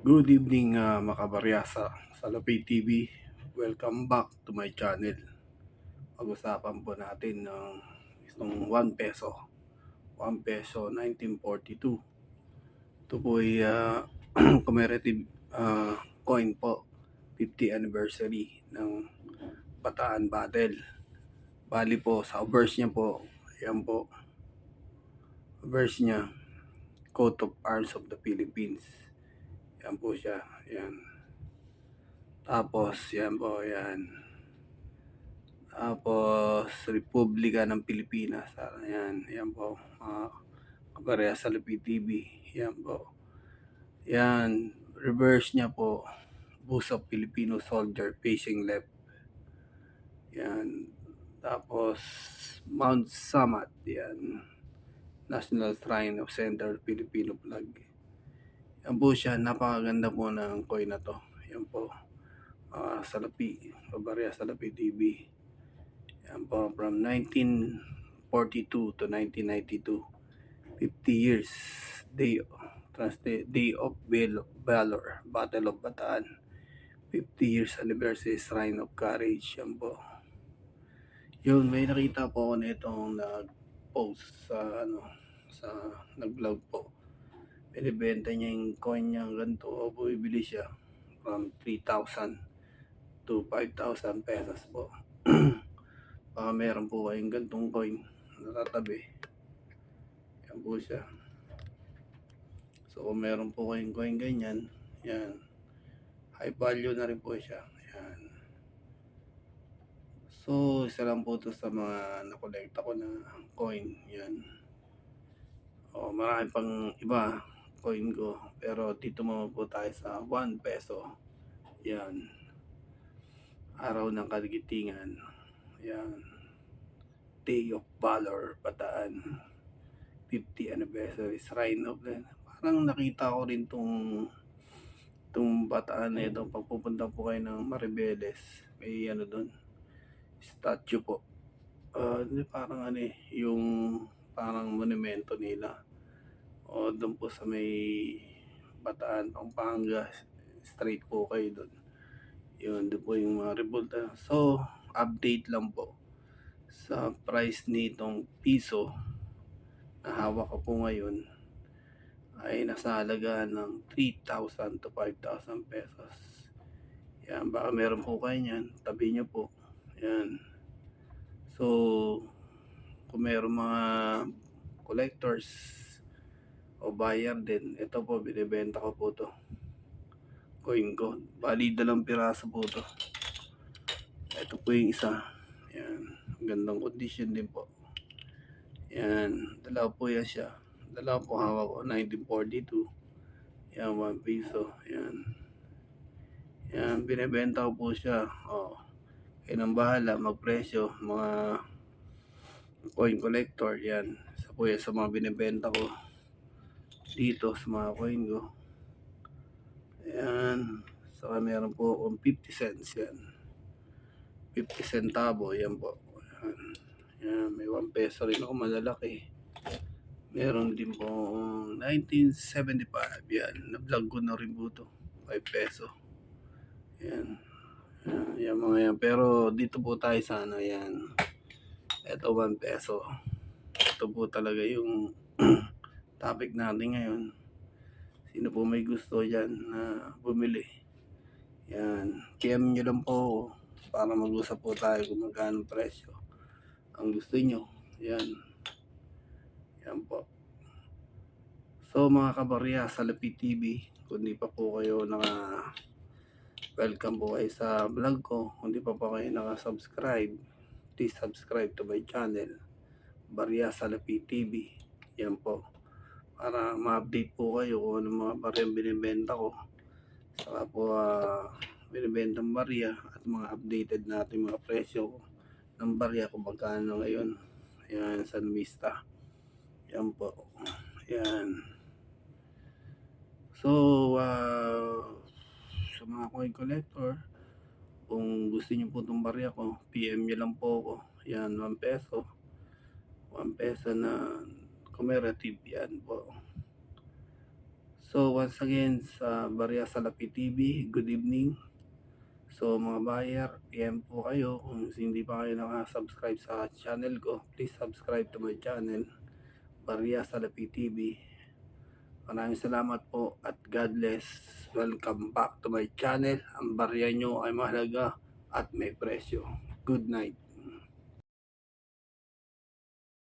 Good evening, makabarya sa Lapay TV. Welcome back to my channel. Pag-usapan po natin ng itong 1 peso. 1 peso 1942. Ito po ay commemorative coin po. 50th anniversary ng Bataan Battle. Bali po sa verse niya po, yan po. Verse niya, Coat of Arms of the Philippines. Yan po siya. Yan. Tapos, yan po, yan. Tapos, Republika ng Pilipinas. Yan, yan po. Kapareha sa Lupi TV. Yan po. Yan, reverse niya po. Bus of Filipino soldier facing left. Yan. Tapos, Mount Samat. Yan. National Shrine of Central Filipino Flag. Yan po siya. Napakaganda po ng coin na to. Yan po. Salapi. Kapareha sa Lupi TV. Yan po, from 1942 to 1992, 50 years, Day of Valor, Battle of Bataan, 50 years anniversary, Shrine of Courage. Yan po. Yun, may nakita po ako nitong nag-post sa nag-vlog po. Binibenta niya yung coin niya ganito, o bumibili siya from 3,000 to 5,000 pesos po. Meron po kayong gantong coin natatabi. Yan po siya. So kung meron po kayong coin ganyan, yan, high value na rin po siya. Yan. So isa lang po to sa mga nakolekta ko na coin. Yan. Marami pang iba coin ko, pero dito mo po tayo sa 1 peso. Yan. Araw ng Kagitingan. Yan. Day of Valor, Bataan, 50th anniversary, Shrine of the... Parang nakita ko rin tong Bataan na ito. Pag pupunta po kayo ng Maribeles, may ano doon, statue po. Parang yung parang monumento nila. Doon po sa may Bataan, Pampanga, straight po kayo doon. Yun, doon po yung mga revolta. So, update lang po sa price nitong piso na hawak ko po ngayon ay nasa halagaan ng 3,000 to 5,000 pesos. Yan, baka meron po kayo niyan, tabi nyo po. Yan. So, kung meron mga collectors o buyer din, ito po, binibenta ko po to. Coin ko. Bali, 2 piraso po to. Ito po yung isa. Yan. Gandang condition din po. Yan. Dalawa po yan siya. Dalawa po hawak ko. 1942. Yan. 1 piso. Yan. Yan. Binibenta ko po siya. Kayo nang bahala. Magpresyo. Mga coin collector. Yan. Isa po yan sa mga binibenta ko dito sa mga coin ko. Yan. Saka meron po akong 50 cents. Yan. 50 centavo, yan po. Yan, may 1 peso rin ako malalaki. Meron din po 1975, yan. Na-vlog ko na rin po ito. 5 peso. Yan. Yan mga yan. Pero dito po tayo sa yan. Ito 1 peso. Ito po talaga yung topic natin ngayon. Sino po may gusto yan na bumili? Yan. PM nyo lang po para mag-usap po tayo kung magkano presyo ang gusto nyo. Yan. Yan po. So mga kabarya sa Lapi TV, kung di pa po kayo welcome po kayo sa vlog ko. Kung di pa po kayo naka-subscribe, please subscribe to my channel, Barya sa Lapi TV. Yan po. Para ma-update po kayo kung ano mga baryang binibenta ko. Saka po binibentang barya at mga updated natin mga presyo ng barya kung magkano ngayon. Yan, San Vista. Yan po. Yan. So, sa mga coin collector, kung gusto niyo po itong barya ko, PM nyo lang po ako. Yan, 1 peso. 1 peso na commemorative yan po. So once again sa Barya Salapi TV, good evening. So mga buyer, PM po kayo kung hindi pa kayo naka-subscribe sa channel ko, please subscribe to my channel, Barya Salapi TV. Maraming salamat po at God bless. Welcome back to my channel. Ang barya nyo ay mahalaga at may presyo. Good night.